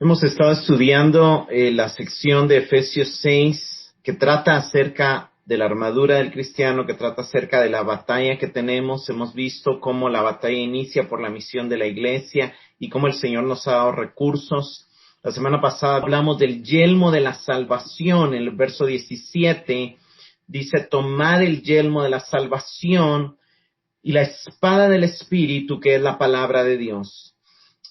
Hemos estado estudiando la sección de Efesios 6 que trata acerca de la armadura del cristiano, que trata acerca de la batalla que tenemos. Hemos visto cómo la batalla inicia por la misión de la iglesia y cómo el Señor nos ha dado recursos. La semana pasada hablamos del yelmo de la salvación. En el verso 17 dice: tomad el yelmo de la salvación y la espada del Espíritu, que es la palabra de Dios.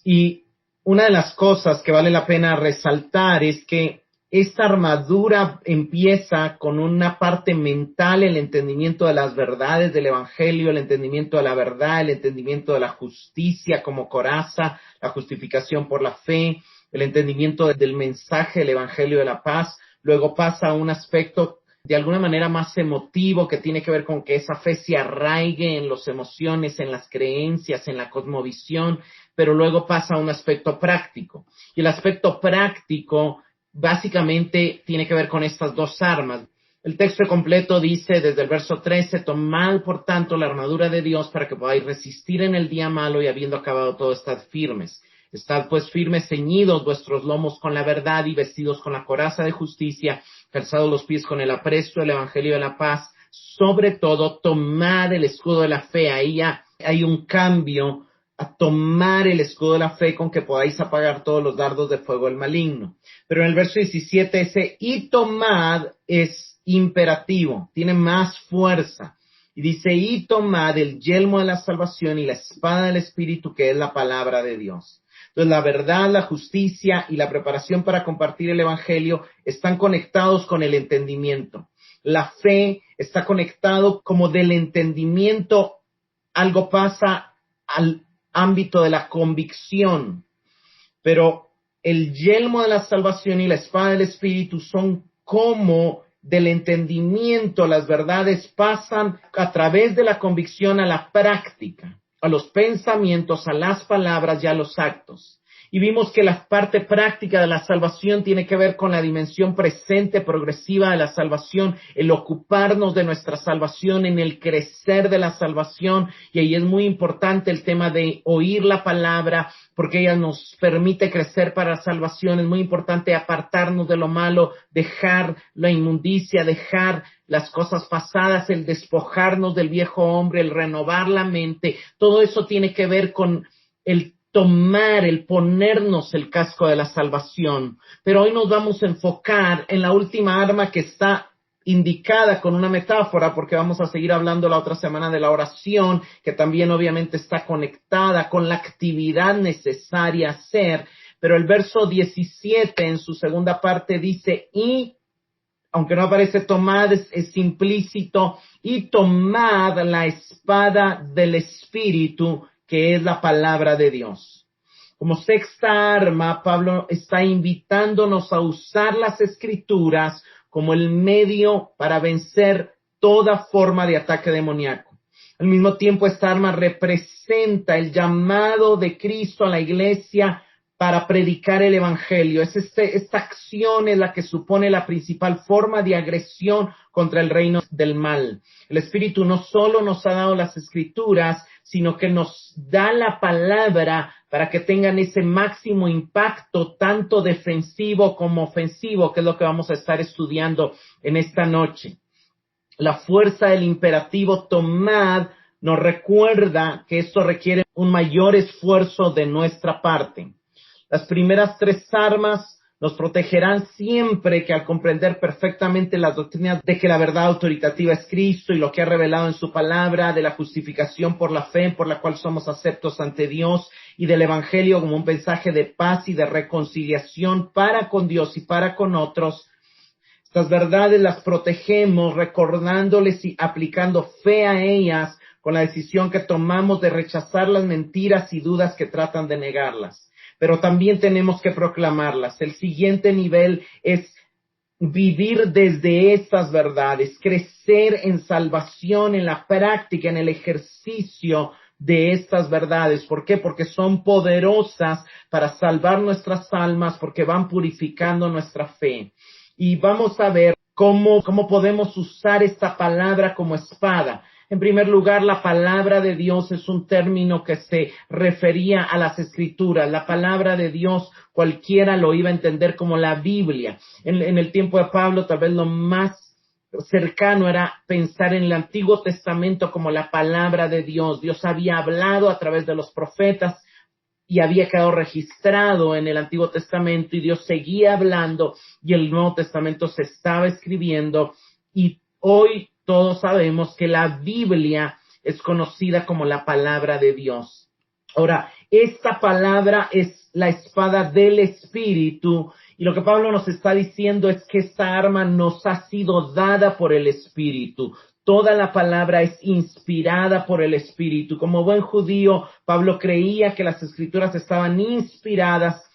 Y una de las cosas que vale la pena resaltar es que esta armadura empieza con una parte mental, el entendimiento de las verdades del Evangelio, el entendimiento de la verdad, el entendimiento de la justicia como coraza, la justificación por la fe, el entendimiento del mensaje del Evangelio de la paz. Luego pasa a un aspecto de alguna manera más emotivo, que tiene que ver con que esa fe se arraigue en las emociones, en las creencias, en la cosmovisión, pero luego pasa a un aspecto práctico. Y el aspecto práctico básicamente tiene que ver con estas dos armas. El texto completo dice desde el verso 13: tomad por tanto la armadura de Dios para que podáis resistir en el día malo, y habiendo acabado todo, estad firmes. Estad pues firmes, ceñidos vuestros lomos con la verdad y vestidos con la coraza de justicia, calzados los pies con el apresto del evangelio de la paz. Sobre todo, tomad el escudo de la fe. Ahí ya hay un cambio a tomar el escudo de la fe con que podáis apagar todos los dardos de fuego del maligno. Pero en el verso 17 ese y tomad es imperativo, tiene más fuerza. Y dice: y tomad el yelmo de la salvación y la espada del Espíritu, que es la palabra de Dios. Entonces, la verdad, la justicia y la preparación para compartir el Evangelio están conectados con el entendimiento. La fe está conectado como del entendimiento. Algo pasa al ámbito de la convicción, pero el yelmo de la salvación y la espada del Espíritu son como del entendimiento. Las verdades pasan a través de la convicción a la práctica, a los pensamientos, a las palabras y a los actos. Y vimos que la parte práctica de la salvación tiene que ver con la dimensión presente, progresiva de la salvación, el ocuparnos de nuestra salvación, en el crecer de la salvación. Y ahí es muy importante el tema de oír la palabra, porque ella nos permite crecer para la salvación. Es muy importante apartarnos de lo malo, dejar la inmundicia, dejar las cosas pasadas, el despojarnos del viejo hombre, el renovar la mente. Todo eso tiene que ver con el tomar, el ponernos el casco de la salvación. Pero hoy nos vamos a enfocar en la última arma, que está indicada con una metáfora, porque vamos a seguir hablando la otra semana de la oración, que también obviamente está conectada con la actividad necesaria a hacer. Pero el verso 17 en su segunda parte dice: y, aunque no aparece tomad, es implícito, y tomad la espada del Espíritu, que es la palabra de Dios. Como sexta arma, Pablo está invitándonos a usar las Escrituras como el medio para vencer toda forma de ataque demoníaco. Al mismo tiempo, esta arma representa el llamado de Cristo a la iglesia para predicar el Evangelio. Esta acción es la que supone la principal forma de agresión contra el reino del mal. El Espíritu no solo nos ha dado las Escrituras, sino que nos da la palabra para que tengan ese máximo impacto, tanto defensivo como ofensivo, que es lo que vamos a estar estudiando en esta noche. La fuerza del imperativo tomad nos recuerda que esto requiere un mayor esfuerzo de nuestra parte. Las primeras tres armas nos protegerán siempre que, al comprender perfectamente las doctrinas de que la verdad autoritativa es Cristo y lo que ha revelado en su palabra, de la justificación por la fe por la cual somos aceptos ante Dios, y del Evangelio como un mensaje de paz y de reconciliación para con Dios y para con otros, estas verdades las protegemos recordándoles y aplicando fe a ellas con la decisión que tomamos de rechazar las mentiras y dudas que tratan de negarlas. Pero también tenemos que proclamarlas. El siguiente nivel es vivir desde estas verdades, crecer en salvación, en la práctica, en el ejercicio de estas verdades. ¿Por qué? Porque son poderosas para salvar nuestras almas, porque van purificando nuestra fe. Y vamos a ver cómo podemos usar esta palabra como espada. En primer lugar, la palabra de Dios es un término que se refería a las Escrituras. La palabra de Dios cualquiera lo iba a entender como la Biblia. En el tiempo de Pablo, tal vez lo más cercano era pensar en el Antiguo Testamento como la palabra de Dios. Dios había hablado a través de los profetas y había quedado registrado en el Antiguo Testamento y Dios seguía hablando y el Nuevo Testamento se estaba escribiendo y hoy todos sabemos que la Biblia es conocida como la palabra de Dios. Ahora, esta palabra es la espada del Espíritu y lo que Pablo nos está diciendo es que esta arma nos ha sido dada por el Espíritu. Toda la palabra es inspirada por el Espíritu. Como buen judío, Pablo creía que las Escrituras estaban inspiradas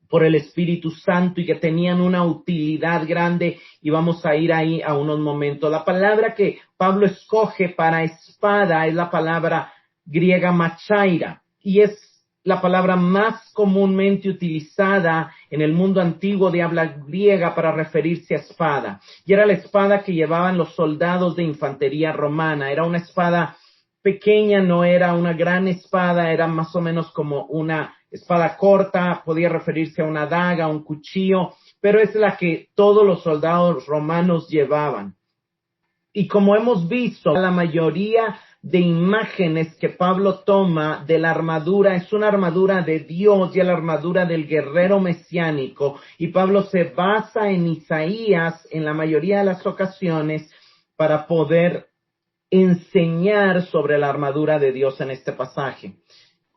por el Espíritu Santo y que tenían una utilidad grande y vamos a ir ahí a unos momentos. La palabra que Pablo escoge para espada es la palabra griega machaira y es la palabra más comúnmente utilizada en el mundo antiguo de habla griega para referirse a espada. Y era la espada que llevaban los soldados de infantería romana. Era una espada pequeña, no era una gran espada, era más o menos como una espada corta, podía referirse a una daga, un cuchillo, pero es la que todos los soldados romanos llevaban. Y como hemos visto, la mayoría de imágenes que Pablo toma de la armadura es una armadura de Dios y la armadura del guerrero mesiánico. Y Pablo se basa en Isaías en la mayoría de las ocasiones para poder enseñar sobre la armadura de Dios en este pasaje.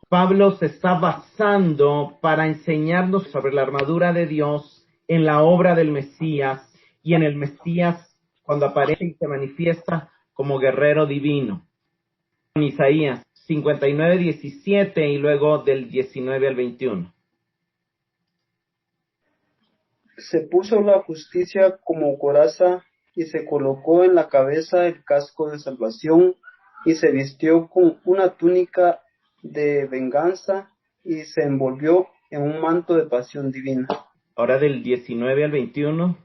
Pablo se está basando para enseñarnos sobre la armadura de Dios en la obra del Mesías y en el Mesías cuando aparece y se manifiesta como guerrero divino. En Isaías 59:17 y luego del 19 al 21. Se puso la justicia como coraza y se colocó en la cabeza el casco de salvación y se vistió con una túnica de venganza y se envolvió en un manto de pasión divina. Ahora del 19 al 21.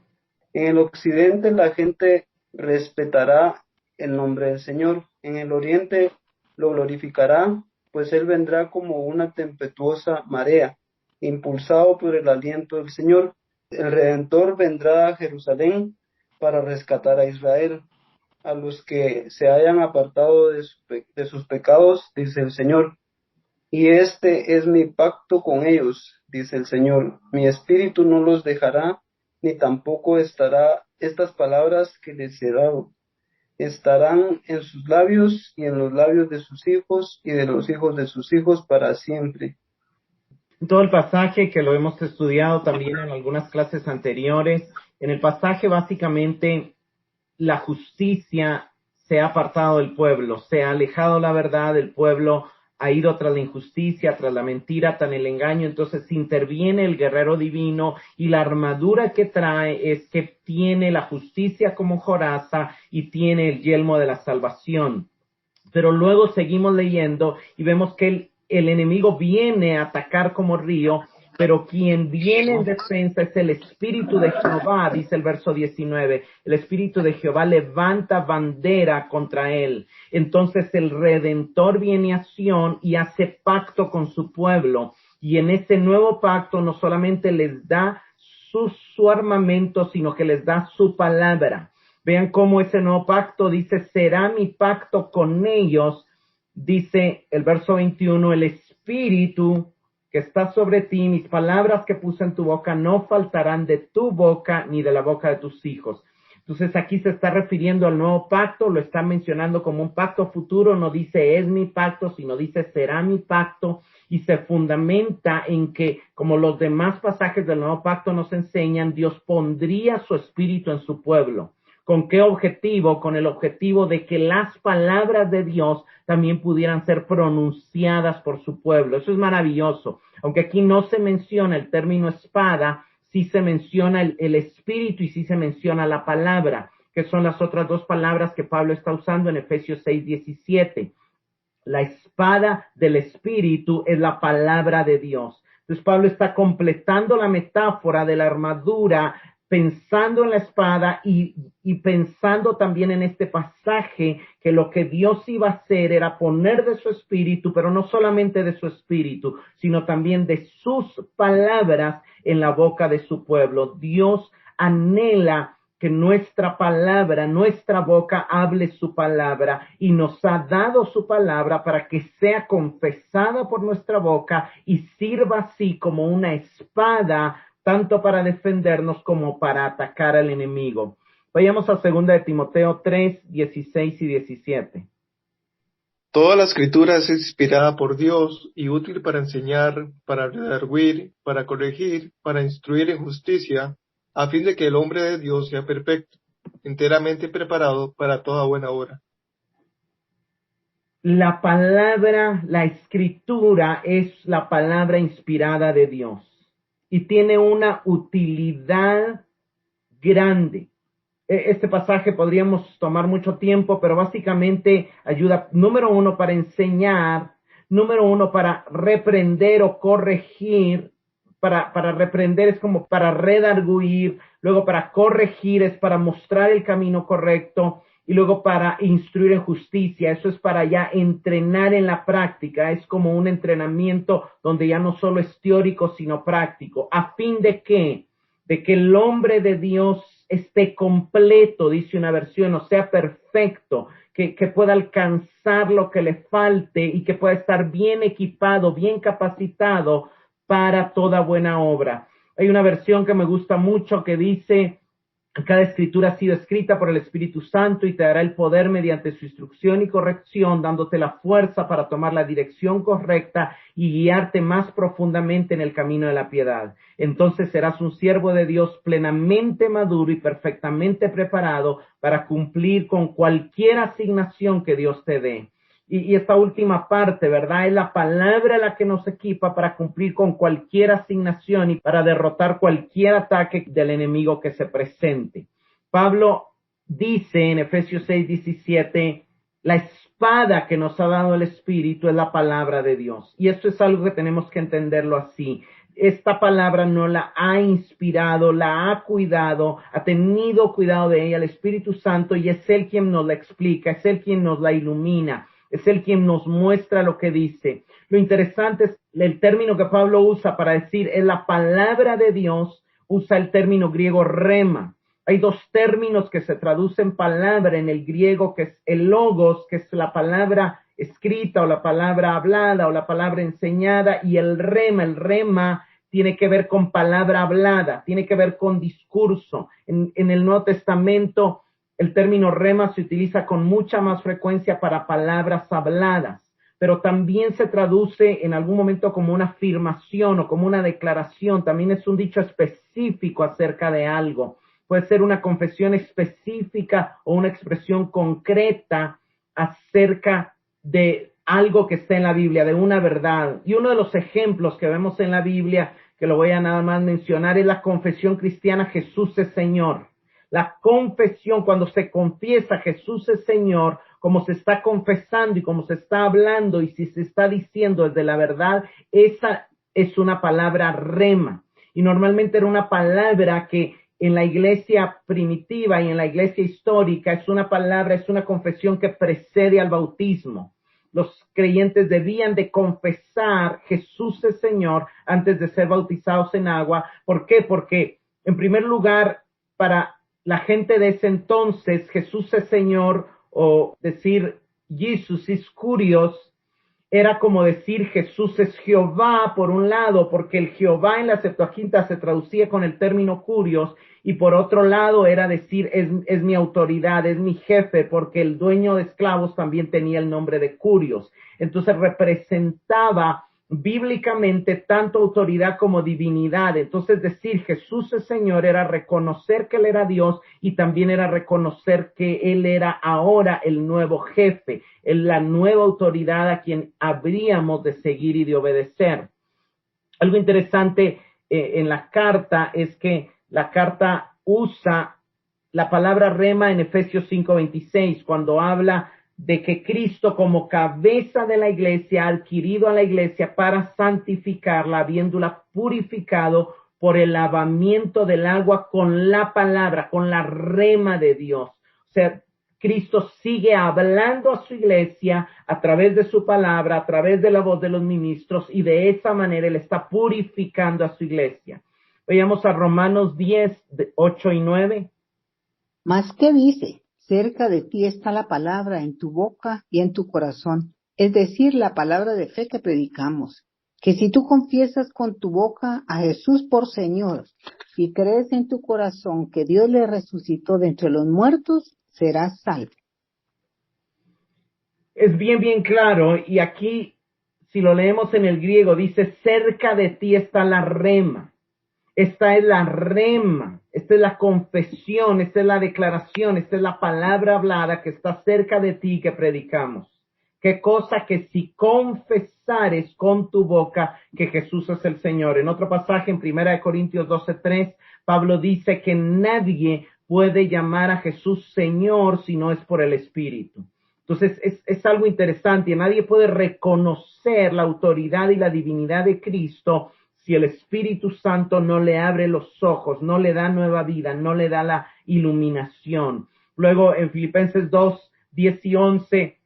En el occidente la gente respetará el nombre del Señor. En el oriente lo glorificará, pues Él vendrá como una tempestuosa marea, impulsado por el aliento del Señor. El Redentor vendrá a Jerusalén para rescatar a Israel, a los que se hayan apartado de sus pecados, dice el Señor. Y este es mi pacto con ellos, dice el Señor. Mi espíritu no los dejará, ni tampoco estará estas palabras que les he dado. Estarán en sus labios y en los labios de sus hijos y de los hijos de sus hijos para siempre. Todo el pasaje que lo hemos estudiado también en algunas clases anteriores, en el pasaje básicamente la justicia se ha apartado del pueblo, se ha alejado la verdad del pueblo, ha ido tras la injusticia, tras la mentira, tras el engaño, entonces interviene el guerrero divino y la armadura que trae es que tiene la justicia como coraza y tiene el yelmo de la salvación. Pero luego seguimos leyendo y vemos que el enemigo viene a atacar como río, pero quien viene en defensa es el Espíritu de Jehová, dice el verso 19. El Espíritu de Jehová levanta bandera contra él. Entonces el Redentor viene a Sión y hace pacto con su pueblo. Y en ese nuevo pacto no solamente les da su armamento, sino que les da su palabra. Vean cómo ese nuevo pacto dice, será mi pacto con ellos, dice el verso 21, el Espíritu que está sobre ti, mis palabras que puse en tu boca no faltarán de tu boca ni de la boca de tus hijos. Entonces aquí se está refiriendo al nuevo pacto, lo está mencionando como un pacto futuro, no dice es mi pacto, sino dice será mi pacto y se fundamenta en que, como los demás pasajes del nuevo pacto nos enseñan, Dios pondría su espíritu en su pueblo. ¿Con qué objetivo? Con el objetivo de que las palabras de Dios también pudieran ser pronunciadas por su pueblo. Eso es maravilloso. Aunque aquí no se menciona el término espada, sí se menciona el espíritu y sí se menciona la palabra, que son las otras dos palabras que Pablo está usando en Efesios 6:17. La espada del espíritu es la palabra de Dios. Entonces Pablo está completando la metáfora de la armadura pensando en la espada y pensando también en este pasaje que lo que Dios iba a hacer era poner de su espíritu, pero no solamente de su espíritu, sino también de sus palabras en la boca de su pueblo. Dios anhela que nuestra palabra, nuestra boca hable su palabra y nos ha dado su palabra para que sea confesada por nuestra boca y sirva así como una espada tanto para defendernos como para atacar al enemigo. Vayamos a 2 de Timoteo 3, 16 y 17. Toda la escritura es inspirada por Dios y útil para enseñar, para redarguir, para corregir, para instruir en justicia, a fin de que el hombre de Dios sea perfecto, enteramente preparado para toda buena obra. La palabra, la escritura es la palabra inspirada de Dios y tiene una utilidad grande. Este pasaje podríamos tomar mucho tiempo, pero básicamente ayuda, número uno, para enseñar, número uno, para reprender o corregir. Para reprender es como para redarguir, luego para corregir es para mostrar el camino correcto y luego para instruir en justicia. Eso es para ya entrenar en la práctica, es como un entrenamiento donde ya no solo es teórico sino práctico. ¿A fin de qué? De que el hombre de Dios esté completo, dice una versión, o sea, perfecto, que pueda alcanzar lo que le falte y que pueda estar bien equipado, bien capacitado para toda buena obra. Hay una versión que me gusta mucho que dice: cada escritura ha sido escrita por el Espíritu Santo y te dará el poder mediante su instrucción y corrección, dándote la fuerza para tomar la dirección correcta y guiarte más profundamente en el camino de la piedad. Entonces serás un siervo de Dios plenamente maduro y perfectamente preparado para cumplir con cualquier asignación que Dios te dé. Y esta última parte, ¿verdad? Es la palabra la que nos equipa para cumplir con cualquier asignación y para derrotar cualquier ataque del enemigo que se presente. Pablo dice en Efesios 6:17, la espada que nos ha dado el Espíritu es la palabra de Dios. Y esto es algo que tenemos que entenderlo así. Esta palabra no la ha inspirado, la ha cuidado, ha tenido cuidado de ella el Espíritu Santo y es Él quien nos la explica, es Él quien nos la ilumina. Es Él quien nos muestra lo que dice. Lo interesante es el término que Pablo usa para decir es la palabra de Dios, usa el término griego rema. Hay dos términos que se traducen palabra en el griego, que es el logos, que es la palabra escrita o la palabra hablada o la palabra enseñada, y el rema. El rema tiene que ver con palabra hablada, tiene que ver con discurso. En el Nuevo Testamento, el término rema se utiliza con mucha más frecuencia para palabras habladas, pero también se traduce en algún momento como una afirmación o como una declaración. También es un dicho específico acerca de algo. Puede ser una confesión específica o una expresión concreta acerca de algo que está en la Biblia, de una verdad. Y uno de los ejemplos que vemos en la Biblia, que lo voy a nada más mencionar, es la confesión cristiana: Jesús es Señor. La confesión, cuando se confiesa Jesús es Señor, como se está confesando y como se está hablando y si se está diciendo desde la verdad, esa es una palabra rema. Y normalmente era una palabra que en la iglesia primitiva y en la iglesia histórica es una palabra, es una confesión que precede al bautismo. Los creyentes debían de confesar Jesús es Señor antes de ser bautizados en agua. ¿Por qué? Porque, en primer lugar, para la gente de ese entonces, Jesús es Señor, o decir Jesus is Kyrios, era como decir Jesús es Jehová, por un lado, porque el Jehová en la Septuaginta se traducía con el término Kyrios, y por otro lado era decir es mi autoridad, es mi jefe, porque el dueño de esclavos también tenía el nombre de Kyrios. Entonces representaba bíblicamente tanto autoridad como divinidad. Entonces decir Jesús es Señor era reconocer que Él era Dios y también era reconocer que Él era ahora el nuevo jefe, la nueva autoridad a quien habríamos de seguir y de obedecer. Algo interesante en la carta es que la carta usa la palabra rema en Efesios 5:26 cuando habla de que Cristo como cabeza de la iglesia ha adquirido a la iglesia para santificarla, habiéndola purificado por el lavamiento del agua con la palabra, con la rema de Dios. O sea, Cristo sigue hablando a su iglesia a través de su palabra, a través de la voz de los ministros, y de esa manera Él está purificando a su iglesia. Vayamos a Romanos 10, 8 y 9. Mas, ¿qué dice? Cerca de ti está la palabra en tu boca y en tu corazón, es decir, la palabra de fe que predicamos. Que si tú confiesas con tu boca a Jesús por Señor y crees en tu corazón que Dios le resucitó de entre los muertos, serás salvo. Es bien claro, y aquí, si lo leemos en el griego, dice, cerca de ti está la rema. Esta es la rema, esta es la confesión, esta es la declaración, esta es la palabra hablada que está cerca de ti que predicamos. Qué cosa que si confesares con tu boca que Jesús es el Señor. En otro pasaje, en 1 Corintios 12:3, Pablo dice que nadie puede llamar a Jesús Señor si no es por el Espíritu. Entonces, es algo interesante. Nadie puede reconocer la autoridad y la divinidad de Cristo si el Espíritu Santo no le abre los ojos, no le da nueva vida, no le da la iluminación. Luego, en Filipenses 2, 10 y 11,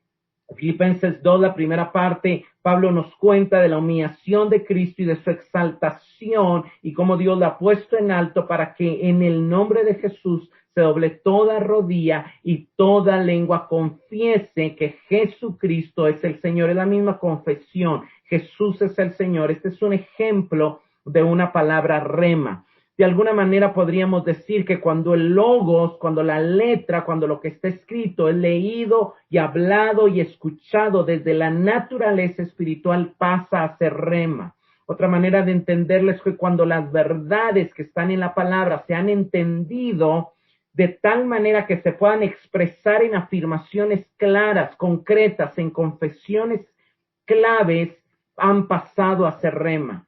Filipenses 2, la primera parte, Pablo nos cuenta de la humillación de Cristo y de su exaltación y cómo Dios la ha puesto en alto para que en el nombre de Jesús se doble toda rodilla y toda lengua confiese que Jesucristo es el Señor. Es la misma confesión. Jesús es el Señor. Este es un ejemplo de una palabra rema. De alguna manera podríamos decir que cuando el logos, cuando la letra, cuando lo que está escrito es leído y hablado y escuchado desde la naturaleza espiritual, pasa a ser rema. Otra manera de entenderlo es que cuando las verdades que están en la palabra se han entendido de tal manera que se puedan expresar en afirmaciones claras, concretas, en confesiones claves, han pasado a ser rema.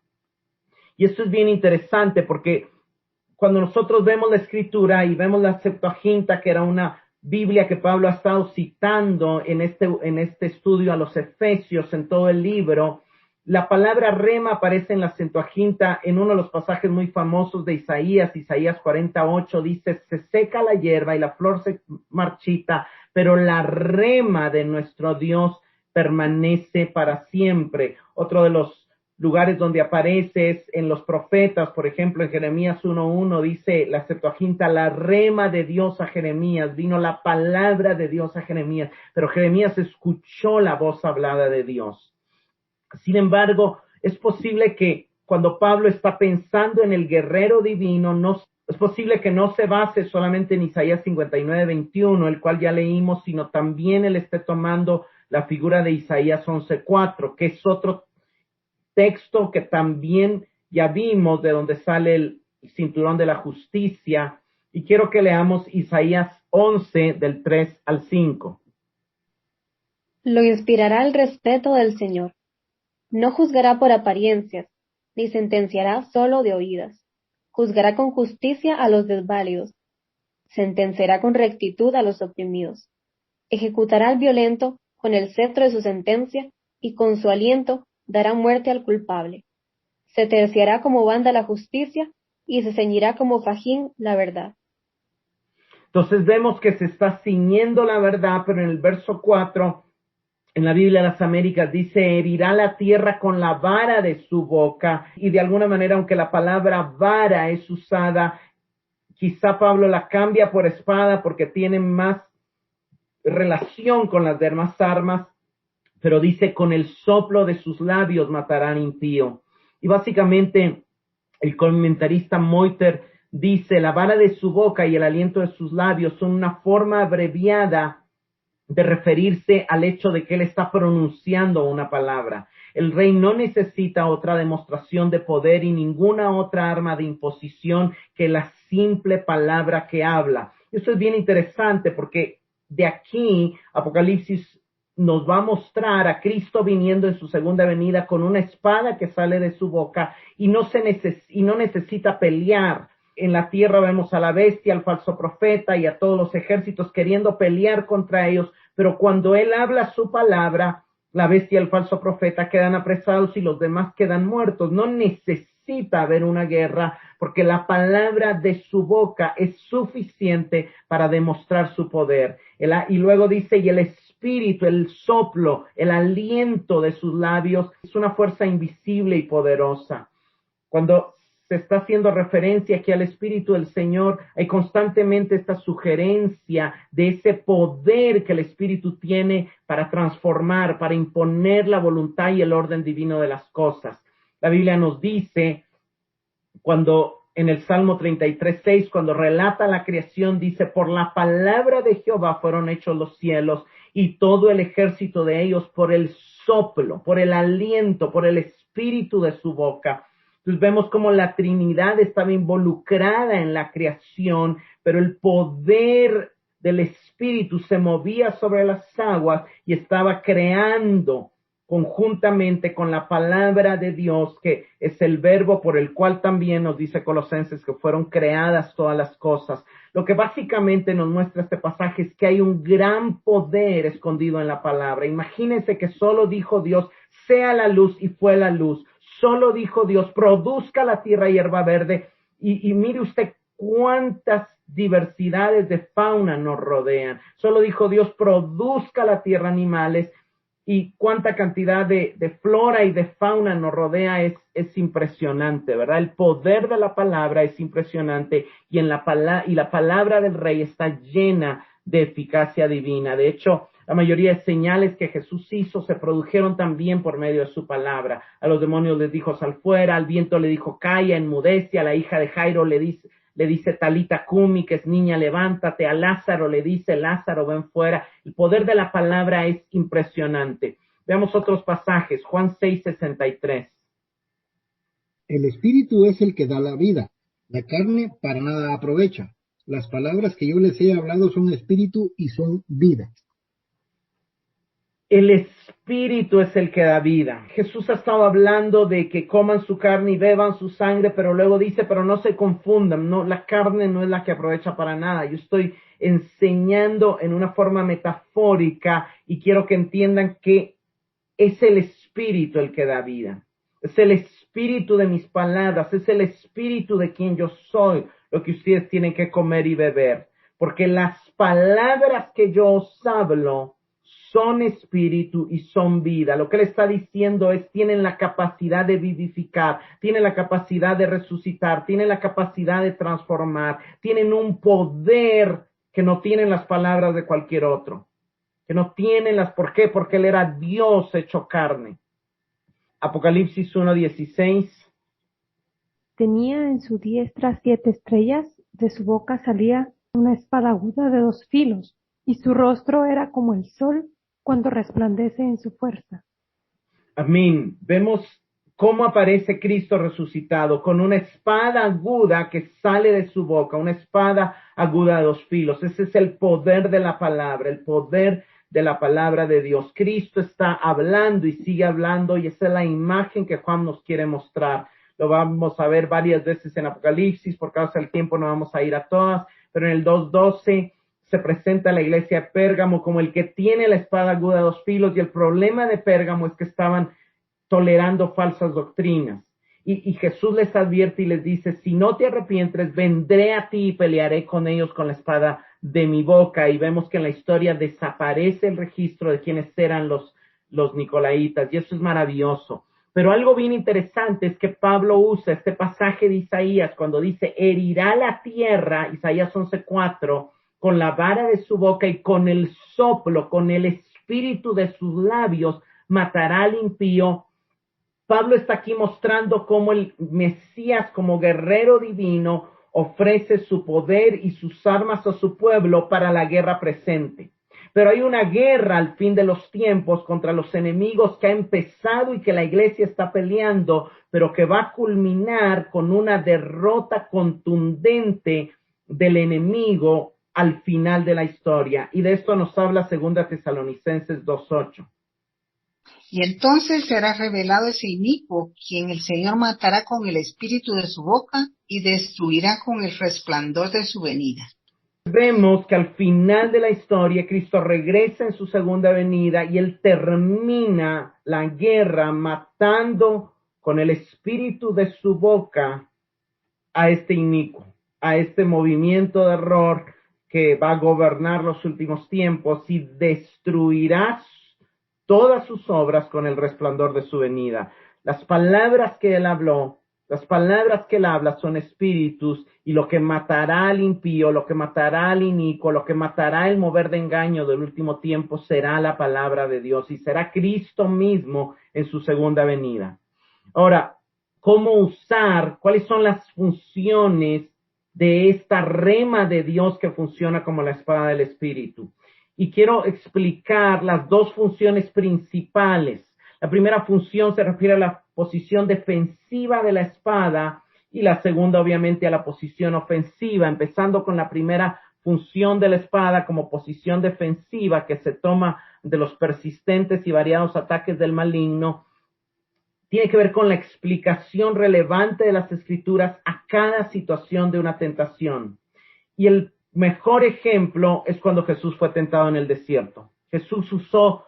Y esto es bien interesante porque cuando nosotros vemos la Escritura y vemos la Septuaginta, que era una Biblia que Pablo ha estado citando en este estudio a los Efesios, en todo el libro, la palabra rema aparece en la Septuaginta en uno de los pasajes muy famosos de Isaías 48, dice, se seca la hierba y la flor se marchita, pero la rema de nuestro Dios permanece para siempre. Otro de los lugares donde aparece es en los profetas, por ejemplo, en Jeremías 1:1 dice la Septuaginta, la rema de Dios a Jeremías, vino la palabra de Dios a Jeremías, pero Jeremías escuchó la voz hablada de Dios. Sin embargo, es posible que cuando Pablo está pensando en el guerrero divino, es posible que no se base solamente en Isaías 59:21, el cual ya leímos, sino también él esté tomando la figura de Isaías 11:4, que es otro texto que también ya vimos de donde sale el cinturón de la justicia. Y quiero que leamos Isaías 11 del 3 al 5. Lo inspirará el respeto del Señor. No juzgará por apariencias, ni sentenciará solo de oídas. Juzgará con justicia a los desválidos. Sentenciará con rectitud a los oprimidos. Ejecutará al violento con el cetro de su sentencia y con su aliento dará muerte al culpable. Se terciará como banda la justicia y se ceñirá como fajín la verdad. Entonces vemos que se está ciñendo la verdad, pero en el verso 4, en la Biblia de las Américas dice, herirá la tierra con la vara de su boca. Y de alguna manera, aunque la palabra vara es usada, quizá Pablo la cambia por espada porque tiene más relación con las demás armas, pero dice, con el soplo de sus labios matarán impío. Y básicamente, el comentarista Moiter dice, la vara de su boca y el aliento de sus labios son una forma abreviada de referirse al hecho de que él está pronunciando una palabra. El rey no necesita otra demostración de poder y ninguna otra arma de imposición que la simple palabra que habla. Esto es bien interesante porque de aquí Apocalipsis nos va a mostrar a Cristo viniendo en su segunda venida con una espada que sale de su boca y no necesita pelear. En la tierra vemos a la bestia, al falso profeta y a todos los ejércitos queriendo pelear contra ellos, pero cuando él habla su palabra, la bestia y el falso profeta quedan apresados y los demás quedan muertos. No necesita necesita haber una guerra porque la palabra de su boca es suficiente para demostrar su poder. Y luego dice, y el espíritu, el soplo, el aliento de sus labios es una fuerza invisible y poderosa. Cuando se está haciendo referencia aquí al Espíritu del Señor, hay constantemente esta sugerencia de ese poder que el Espíritu tiene para transformar, para imponer la voluntad y el orden divino de las cosas. La Biblia nos dice, cuando en el Salmo 33:6, cuando relata la creación, dice, por la palabra de Jehová fueron hechos los cielos y todo el ejército de ellos por el soplo, por el aliento, por el espíritu de su boca. Entonces vemos cómo la Trinidad estaba involucrada en la creación, pero el poder del Espíritu se movía sobre las aguas y estaba creando conjuntamente con la palabra de Dios, que es el verbo por el cual también nos dice Colosenses que fueron creadas todas las cosas. Lo que básicamente nos muestra este pasaje es que hay un gran poder escondido en la palabra. Imagínense que solo dijo Dios, sea la luz, y fue la luz. Solo dijo Dios, produzca la tierra hierba verde, y mire usted cuántas diversidades de fauna nos rodean. Solo dijo Dios, produzca la tierra animales, y cuánta cantidad de flora y de fauna nos rodea es impresionante, ¿verdad? El poder de la palabra es impresionante, y la palabra del Rey está llena de eficacia divina. De hecho, la mayoría de señales que Jesús hizo se produjeron también por medio de su palabra. A los demonios les dijo, sal fuera, al viento le dijo, calla, enmudece, a la hija de Jairo le dice talita cumi, que es niña, levántate, a Lázaro le dice, Lázaro, ven fuera. El poder de la palabra es impresionante. Veamos otros pasajes, Juan 6:63. El espíritu es el que da la vida, la carne para nada aprovecha. Las palabras que yo les he hablado son espíritu y son vida. El espíritu es el que da vida. Jesús ha estado hablando de que coman su carne y beban su sangre, pero luego dice, pero no se confundan, no, la carne no es la que aprovecha para nada. Yo estoy enseñando en una forma metafórica y quiero que entiendan que es el espíritu el que da vida. Es el espíritu de mis palabras, es el espíritu de quien yo soy, lo que ustedes tienen que comer y beber. Porque las palabras que yo os hablo son espíritu y son vida. Lo que él está diciendo es, tienen la capacidad de vivificar, tienen la capacidad de resucitar, tienen la capacidad de transformar, tienen un poder que no tienen las palabras de cualquier otro, que no tienen ¿por qué? Porque él era Dios hecho carne. Apocalipsis 1:16. Tenía en su diestra 7 estrellas, de su boca salía una espada aguda de 2 filos, y su rostro era como el sol cuando resplandece en su fuerza. Amén. Vemos cómo aparece Cristo resucitado con una espada aguda que sale de su boca, una espada aguda de 2 filos. Ese es el poder de la palabra, el poder de la palabra de Dios. Cristo está hablando y sigue hablando, y esa es la imagen que Juan nos quiere mostrar. Lo vamos a ver varias veces en Apocalipsis, por causa del tiempo no vamos a ir a todas, pero en el 2:12 se presenta a la iglesia de Pérgamo como el que tiene la espada aguda de 2 filos, y el problema de Pérgamo es que estaban tolerando falsas doctrinas. Y Jesús les advierte y les dice, si no te arrepientes, vendré a ti y pelearé con ellos con la espada de mi boca. Y vemos que en la historia desaparece el registro de quiénes eran los nicolaitas, y eso es maravilloso. Pero algo bien interesante es que Pablo usa este pasaje de Isaías cuando dice, herirá la tierra, Isaías 11:4, con la vara de su boca, y con el soplo, con el espíritu de sus labios, matará al impío. Pablo está aquí mostrando cómo el Mesías, como guerrero divino, ofrece su poder y sus armas a su pueblo para la guerra presente. Pero hay una guerra al fin de los tiempos contra los enemigos que ha empezado y que la iglesia está peleando, pero que va a culminar con una derrota contundente del enemigo al final de la historia. Y de esto nos habla 2 Tesalonicenses 2:8. Y entonces será revelado ese inicuo, quien el Señor matará con el espíritu de su boca y destruirá con el resplandor de su venida. Vemos que al final de la historia Cristo regresa en su segunda venida y él termina la guerra matando con el espíritu de su boca a este inicuo, a este movimiento de error que va a gobernar los últimos tiempos, y destruirás todas sus obras con el resplandor de su venida. Las palabras que él habló, las palabras que él habla son espíritus, y lo que matará al impío, lo que matará al inicuo, lo que matará el mover de engaño del último tiempo será la palabra de Dios, y será Cristo mismo en su segunda venida. Ahora, ¿cómo usar? ¿Cuáles son las funciones de esta rema de Dios que funciona como la espada del Espíritu? Y quiero explicar las dos funciones principales. La primera función se refiere a la posición defensiva de la espada, y la segunda, obviamente, a la posición ofensiva, empezando con la primera función de la espada como posición defensiva, que se toma de los persistentes y variados ataques del maligno. Tiene que ver con la explicación relevante de las Escrituras a cada situación de una tentación. Y el mejor ejemplo es cuando Jesús fue tentado en el desierto. Jesús usó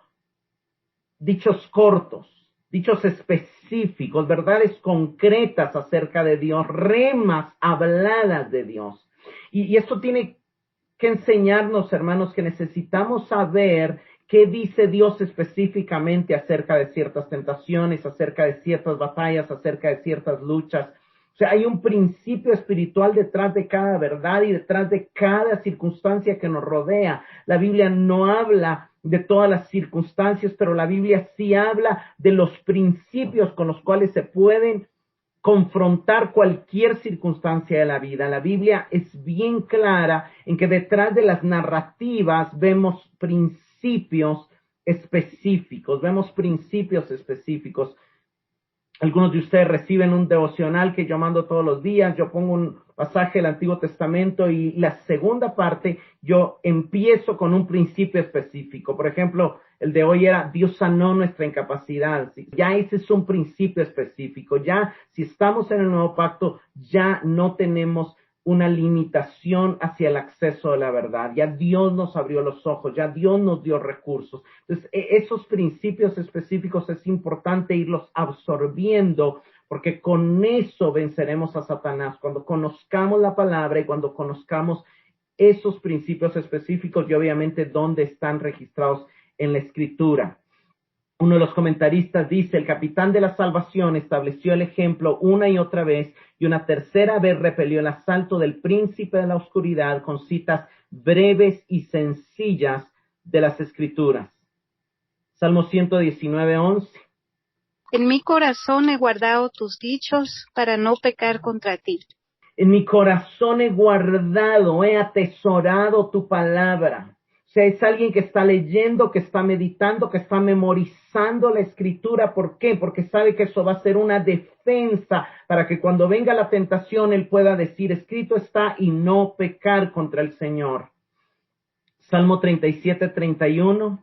dichos cortos, dichos específicos, verdades concretas acerca de Dios, remas habladas de Dios. Y esto tiene que enseñarnos, hermanos, que necesitamos saber qué dice Dios específicamente acerca de ciertas tentaciones, acerca de ciertas batallas, acerca de ciertas luchas. O sea, hay un principio espiritual detrás de cada verdad y detrás de cada circunstancia que nos rodea. La Biblia no habla de todas las circunstancias, pero la Biblia sí habla de los principios con los cuales se pueden confrontar cualquier circunstancia de la vida. La Biblia es bien clara en que detrás de las narrativas vemos principios específicos, Algunos de ustedes reciben un devocional que yo mando todos los días. Yo pongo un pasaje del Antiguo Testamento y la segunda parte yo empiezo con un principio específico. Por ejemplo, el de hoy era Dios sanó nuestra incapacidad. Ya ese es un principio específico. Ya si estamos en el nuevo pacto, ya no tenemos una limitación hacia el acceso a la verdad. Ya Dios nos abrió los ojos, ya Dios nos dio recursos. Entonces, esos principios específicos es importante irlos absorbiendo, porque con eso venceremos a Satanás. Cuando conozcamos la palabra y cuando conozcamos esos principios específicos y obviamente dónde están registrados en la Escritura. Uno de los comentaristas dice, el capitán de la salvación estableció el ejemplo una y otra vez, y una tercera vez repelió el asalto del príncipe de la oscuridad con citas breves y sencillas de las Escrituras. Salmo 119:11. En mi corazón he guardado tus dichos para no pecar contra ti. En mi corazón he guardado, he atesorado tu palabra. O sea, es alguien que está leyendo, que está meditando, que está memorizando la Escritura. ¿Por qué? Porque sabe que eso va a ser una defensa para que cuando venga la tentación él pueda decir, escrito está, y no pecar contra el Señor. Salmo 37:31.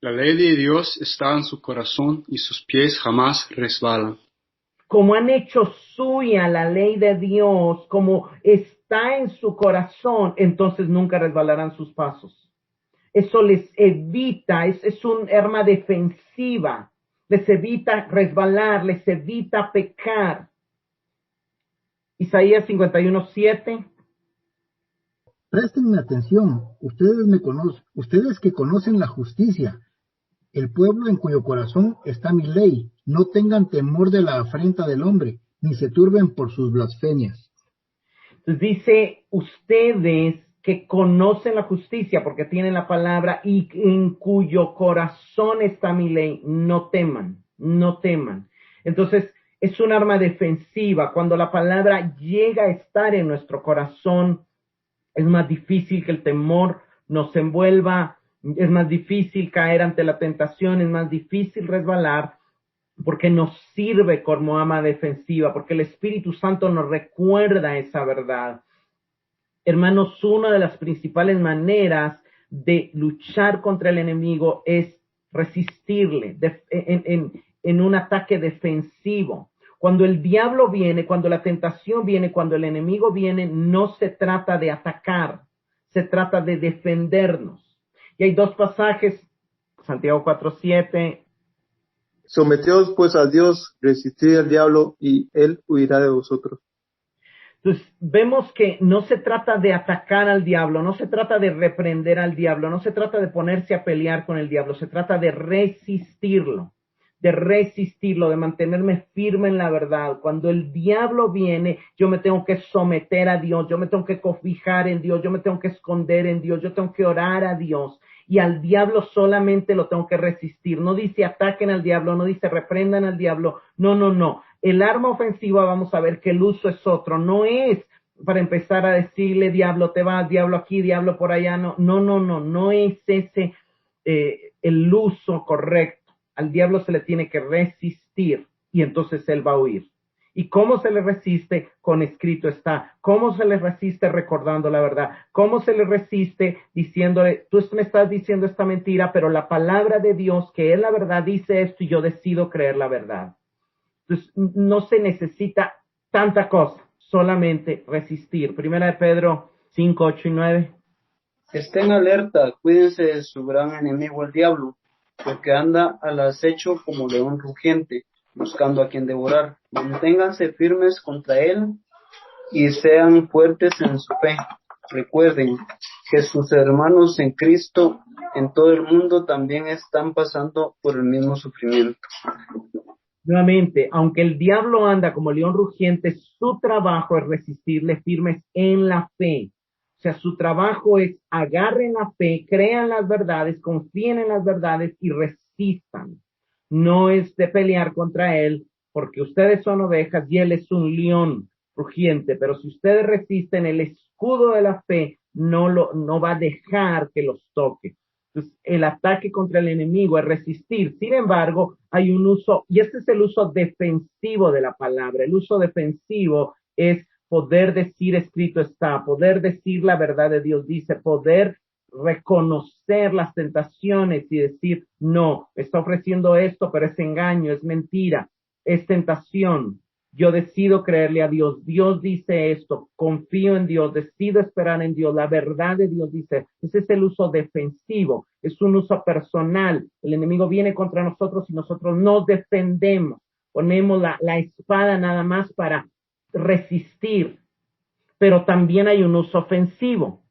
La ley de Dios está en su corazón y sus pies jamás resbalan. Como han hecho suya la ley de Dios, como está en su corazón, entonces nunca resbalarán sus pasos. Eso les evita, es un arma defensiva, les evita resbalar, les evita pecar. Isaías 51:7. Presten atención, ustedes que conocen la justicia, el pueblo en cuyo corazón está mi ley. No tengan temor de la afrenta del hombre, ni se turben por sus blasfemias. Entonces dice, ustedes que conocen la justicia porque tienen la palabra y en cuyo corazón está mi ley, no teman, no teman. Entonces es un arma defensiva. Cuando la palabra llega a estar en nuestro corazón, es más difícil que el temor nos envuelva, es más difícil caer ante la tentación, es más difícil resbalar, porque nos sirve como arma defensiva, porque el Espíritu Santo nos recuerda esa verdad. Hermanos, una de las principales maneras de luchar contra el enemigo es resistirle en un ataque defensivo. Cuando el diablo viene, cuando la tentación viene, cuando el enemigo viene, no se trata de atacar, se trata de defendernos. Y hay dos pasajes, Santiago 4:7, Someteos pues a Dios, resistid al diablo, y él huirá de vosotros. Entonces, vemos que no se trata de atacar al diablo, no se trata de reprender al diablo, no se trata de ponerse a pelear con el diablo, se trata de resistirlo, de mantenerme firme en la verdad. Cuando el diablo viene, yo me tengo que someter a Dios, yo me tengo que cobijar en Dios, yo me tengo que esconder en Dios, yo tengo que orar a Dios. Y al diablo solamente lo tengo que resistir. No dice ataquen al diablo, no dice reprendan al diablo. No. El arma ofensiva, vamos a ver que el uso es otro. No es para empezar a decirle diablo te vas, diablo aquí, diablo por allá. No es ese el uso correcto. Al diablo se le tiene que resistir y entonces él va a huir. ¿Y cómo se le resiste? Con escrito está. ¿Cómo se le resiste? Recordando la verdad. ¿Cómo se le resiste? Diciéndole, tú me estás diciendo esta mentira, pero la palabra de Dios, que es la verdad, dice esto y yo decido creer la verdad. Entonces, no se necesita tanta cosa, solamente resistir. Primera de Pedro 5, 8 y 9. Estén alerta, cuídense de su gran enemigo el diablo, porque anda al acecho como león rugiente, buscando a quien devorar. Manténganse firmes contra él y sean fuertes en su fe. Recuerden que sus hermanos en Cristo en todo el mundo también están pasando por el mismo sufrimiento. Nuevamente, aunque el diablo anda como león rugiente, su trabajo es resistirle firmes en la fe. O sea, su trabajo es agarren la fe, crean las verdades, confíen en las verdades y resistan. No es de pelear contra él, porque ustedes son ovejas y él es un león rugiente, pero si ustedes resisten, el escudo de la fe no va a dejar que los toque. Entonces, el ataque contra el enemigo es resistir. Sin embargo, hay un uso, y este es el uso defensivo de la palabra. El uso defensivo es poder decir escrito está, poder decir la verdad de Dios dice, poder reconocer las tentaciones y decir, no, está ofreciendo esto, pero es engaño, es mentira, es tentación. Yo decido creerle a Dios. Dios dice esto, confío en Dios, decido esperar en Dios. La verdad de Dios dice, ese es el uso defensivo, es un uso personal. El enemigo viene contra nosotros y nosotros nos defendemos. Ponemos la espada nada más para resistir, pero también hay un uso ofensivo.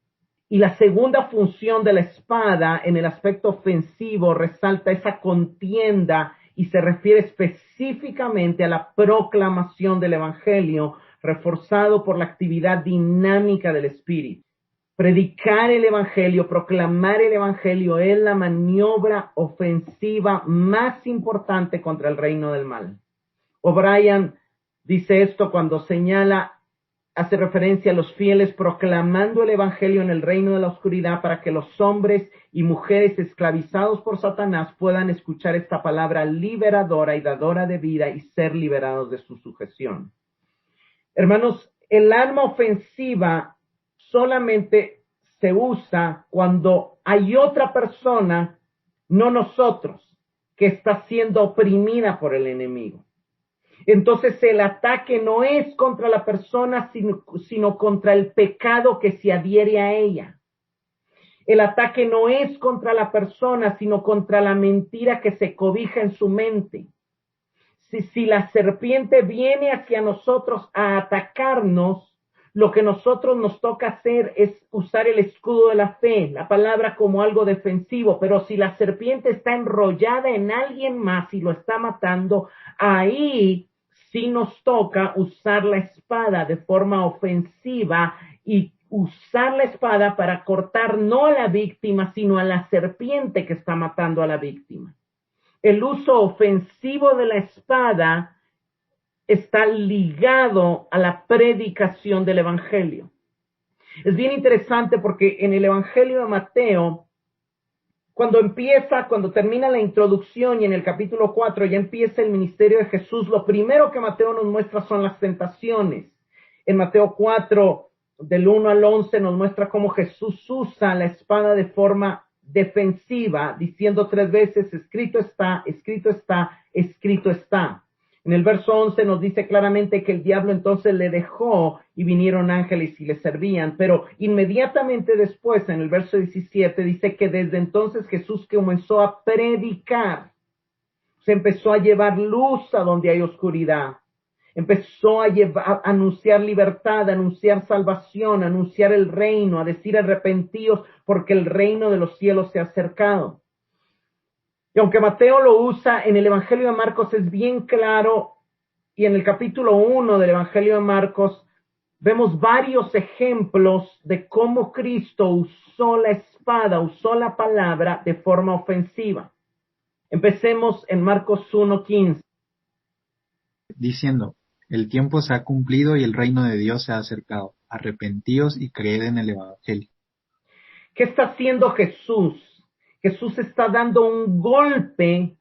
Y la segunda función de la espada en el aspecto ofensivo resalta esa contienda y se refiere específicamente a la proclamación del evangelio, reforzado por la actividad dinámica del Espíritu. Predicar el evangelio, proclamar el evangelio es la maniobra ofensiva más importante contra el reino del mal. O'Brien dice esto cuando hace referencia a los fieles proclamando el evangelio en el reino de la oscuridad para que los hombres y mujeres esclavizados por Satanás puedan escuchar esta palabra liberadora y dadora de vida y ser liberados de su sujeción. Hermanos, el arma ofensiva solamente se usa cuando hay otra persona, no nosotros, que está siendo oprimida por el enemigo. Entonces el ataque no es contra la persona, sino contra el pecado que se adhiere a ella. El ataque no es contra la persona, sino contra la mentira que se cobija en su mente. Si la serpiente viene hacia nosotros a atacarnos, lo que nosotros nos toca hacer es usar el escudo de la fe, la palabra como algo defensivo, pero si la serpiente está enrollada en alguien más y lo está matando, ahí sí nos toca usar la espada de forma ofensiva y usar la espada para cortar no a la víctima, sino a la serpiente que está matando a la víctima. El uso ofensivo de la espada está ligado a la predicación del evangelio. Es bien interesante porque en el evangelio de Mateo, cuando termina la introducción y en el capítulo 4 ya empieza el ministerio de Jesús, lo primero que Mateo nos muestra son las tentaciones. En Mateo 4, del 1 al 11, nos muestra cómo Jesús usa la espada de forma defensiva, diciendo 3 veces, escrito está, escrito está, escrito está. En el verso 11 nos dice claramente que el diablo entonces le dejó y vinieron ángeles y le servían, pero inmediatamente después, en el verso 17, dice que desde entonces Jesús comenzó a predicar Se empezó a llevar luz a donde hay oscuridad. Empezó a anunciar libertad, a anunciar salvación, a anunciar el reino, a decir arrepentíos porque el reino de los cielos se ha acercado. Y aunque Mateo lo usa en el Evangelio de Marcos, es bien claro, y en el capítulo 1 del Evangelio de Marcos vemos varios ejemplos de cómo Cristo usó la espada, usó la palabra de forma ofensiva. Empecemos en Marcos 1:15. Diciendo: el tiempo se ha cumplido y el reino de Dios se ha acercado. Arrepentíos y creed en el Evangelio. ¿Qué está haciendo Jesús? Jesús está dando un golpe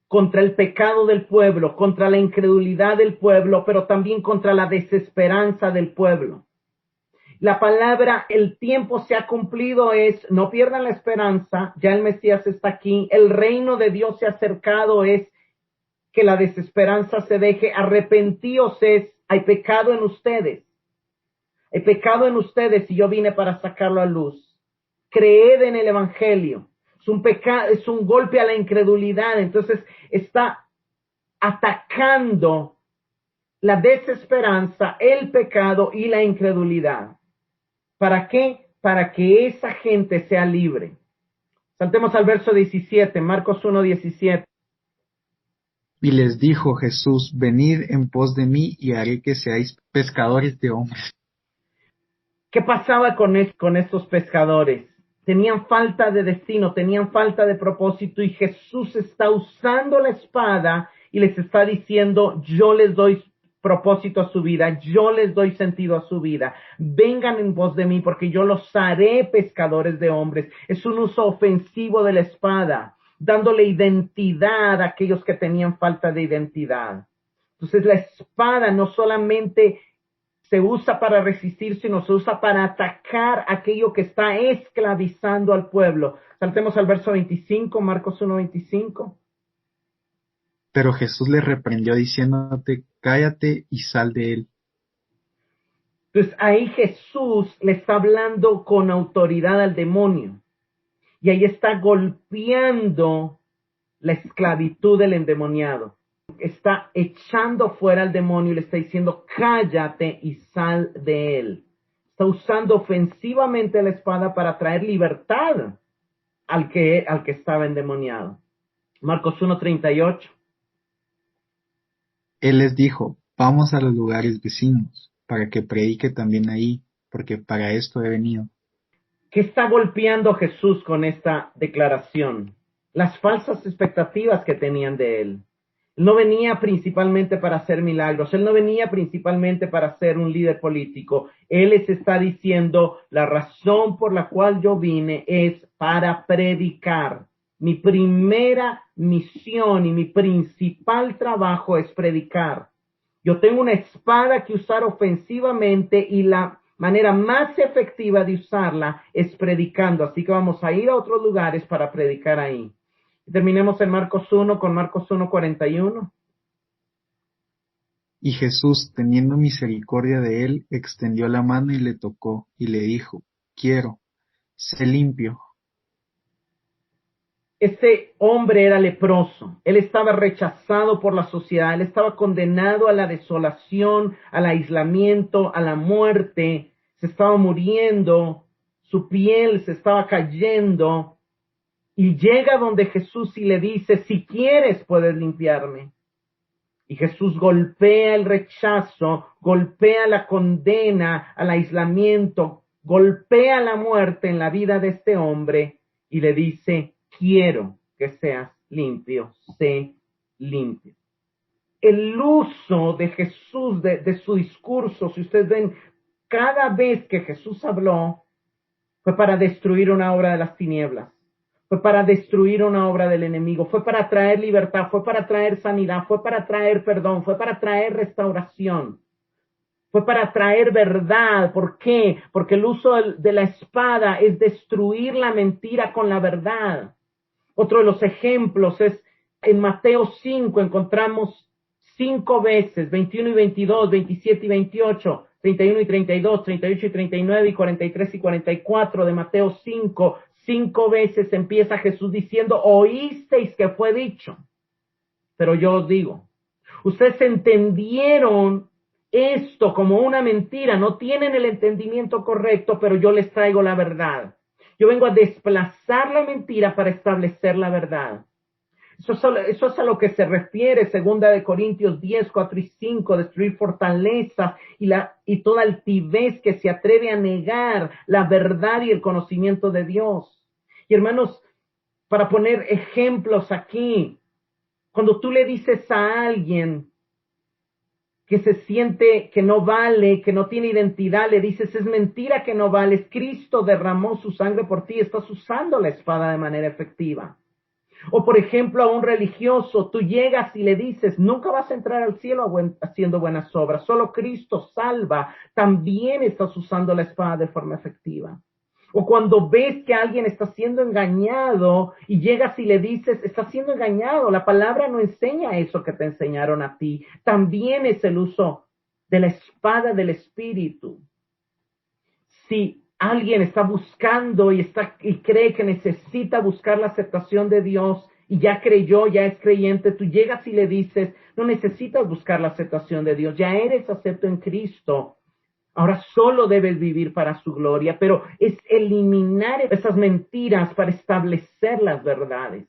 contra el pecado del pueblo, contra la incredulidad del pueblo, pero también contra la desesperanza del pueblo. La palabra el tiempo se ha cumplido es no pierdan la esperanza, ya el Mesías está aquí, el reino de Dios se ha acercado es que la desesperanza se deje, arrepentíos es hay pecado en ustedes. Hay pecado en ustedes y yo vine para sacarlo a luz. Creed en el Evangelio. Es un pecado, es un golpe a la incredulidad. Entonces está atacando la desesperanza, el pecado y la incredulidad. ¿Para qué? Para que esa gente sea libre. Saltemos al verso 17, Marcos 1:17. Y les dijo Jesús: venid en pos de mí y haré que seáis pescadores de hombres. ¿Qué pasaba con estos pescadores? Tenían falta de destino, tenían falta de propósito y Jesús está usando la espada y les está diciendo: yo les doy propósito a su vida, yo les doy sentido a su vida. Vengan en pos de mí porque yo los haré pescadores de hombres. Es un uso ofensivo de la espada, dándole identidad a aquellos que tenían falta de identidad. Entonces la espada no solamente se usa para resistir, sino se usa para atacar aquello que está esclavizando al pueblo. Saltemos al verso 25, Marcos 1:25. Pero Jesús le reprendió diciéndote: cállate y sal de él. Entonces ahí Jesús le está hablando con autoridad al demonio. Y ahí está golpeando la esclavitud del endemoniado. Está echando fuera al demonio y le está diciendo: cállate y sal de él. Está usando ofensivamente la espada para traer libertad al que estaba endemoniado. Marcos 1:38. Él les dijo: vamos a los lugares vecinos, para que predique también ahí, porque para esto he venido. ¿Qué está golpeando Jesús con esta declaración? Las falsas expectativas que tenían de él. Él no venía principalmente para hacer milagros, él no venía principalmente para ser un líder político. Él les está diciendo: la razón por la cual yo vine es para predicar. Mi primera misión y mi principal trabajo es predicar. Yo tengo una espada que usar ofensivamente y la manera más efectiva de usarla es predicando. Así que vamos a ir a otros lugares para predicar ahí. Terminemos en Marcos 1 con Marcos 1:41. Y Jesús, teniendo misericordia de él, extendió la mano y le tocó, y le dijo: quiero, sé limpio. Este hombre era leproso, él estaba rechazado por la sociedad, él estaba condenado a la desolación, al aislamiento, a la muerte, se estaba muriendo, su piel se estaba cayendo, y llega donde Jesús y le dice: si quieres puedes limpiarme. Y Jesús golpea el rechazo, golpea la condena al aislamiento, golpea la muerte en la vida de este hombre y le dice: quiero que seas limpio, sé limpio. El uso de Jesús, de su discurso, si ustedes ven, cada vez que Jesús habló, fue para destruir una obra de las tinieblas, fue para destruir una obra del enemigo, fue para traer libertad, fue para traer sanidad, fue para traer perdón, fue para traer restauración. Fue para traer verdad. ¿Por qué? Porque el uso de la espada es destruir la mentira con la verdad. Otro de los ejemplos es en Mateo 5, encontramos 5 veces, 21 y 22, 27 y 28, 31 y 32, 38 y 39 y 43 y 44 de Mateo 5. 5 veces empieza Jesús diciendo: oísteis que fue dicho. pero yo os digo, ustedes entendieron esto como una mentira, no tienen el entendimiento correcto, pero yo les traigo la verdad. Yo vengo a desplazar la mentira para establecer la verdad. Eso es a lo que se refiere 2 Corintios 10, 4 y 5, destruir fortaleza y toda altivez que se atreve a negar la verdad y el conocimiento de Dios. Y hermanos, para poner ejemplos aquí, cuando tú le dices a alguien que se siente que no vale, que no tiene identidad, le dices, es mentira que no vales, Cristo derramó su sangre por ti, estás usando la espada de manera efectiva. O por ejemplo, a un religioso, tú llegas y le dices, nunca vas a entrar al cielo haciendo buenas obras, solo Cristo salva, también estás usando la espada de forma efectiva. O cuando ves que alguien está siendo engañado y llegas y le dices, está siendo engañado, la palabra no enseña eso que te enseñaron a ti, también es el uso de la espada del Espíritu. Si alguien está buscando y cree que necesita buscar la aceptación de Dios y ya creyó, ya es creyente, tú llegas y le dices, no necesitas buscar la aceptación de Dios, ya eres acepto en Cristo. Ahora solo debes vivir para su gloria, pero es eliminar esas mentiras para establecer las verdades.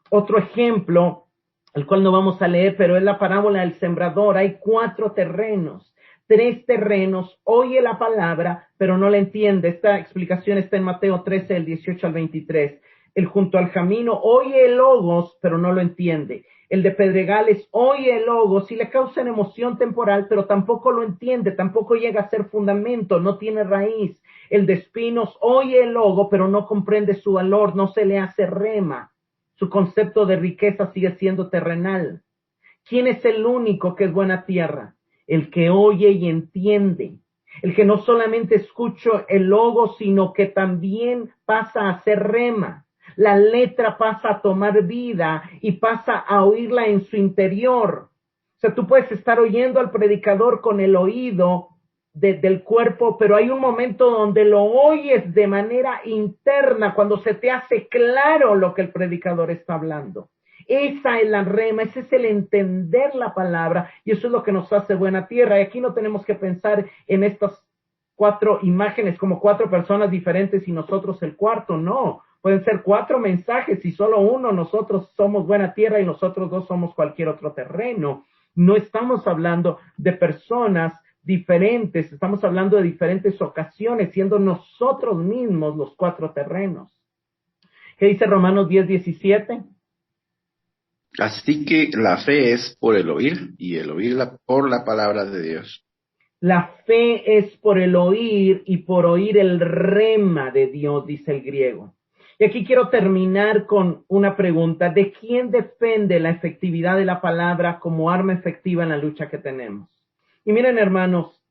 Otro ejemplo, el cual no vamos a leer, pero es la parábola del sembrador. Hay 4 terrenos. 3 terrenos, oye la palabra, pero no la entiende. Esta explicación está en Mateo 13, del 18 al 23. El junto al camino oye el logos, pero no lo entiende. El de pedregales oye el logos y le causa una emoción temporal, pero tampoco lo entiende, tampoco llega a ser fundamento, no tiene raíz. El de espinos oye el logo, pero no comprende su valor, no se le hace rema. Su concepto de riqueza sigue siendo terrenal. ¿Quién es el único que es buena tierra? El que oye y entiende, el que no solamente escucha el logo, sino que también pasa a ser rema. La letra pasa a tomar vida y pasa a oírla en su interior. O sea, tú puedes estar oyendo al predicador con el oído del cuerpo, pero hay un momento donde lo oyes de manera interna, cuando se te hace claro lo que el predicador está hablando. Esa es la rema, ese es el entender la palabra, y eso es lo que nos hace buena tierra. Y aquí no tenemos que pensar en estas 4 imágenes como 4 personas diferentes y nosotros el cuarto, no. Pueden ser 4 mensajes y solo uno, nosotros somos buena tierra y nosotros 2 somos cualquier otro terreno. No estamos hablando de personas diferentes, estamos hablando de diferentes ocasiones, siendo nosotros mismos los 4 terrenos. ¿Qué dice Romanos 10:17? Así que la fe es por el oír y el oír por la palabra de Dios. La fe es por el oír y por oír el rema de Dios, dice el griego. Y aquí quiero terminar con una pregunta. ¿De quién depende la efectividad de la palabra como arma efectiva en la lucha que tenemos? Y miren, hermanos,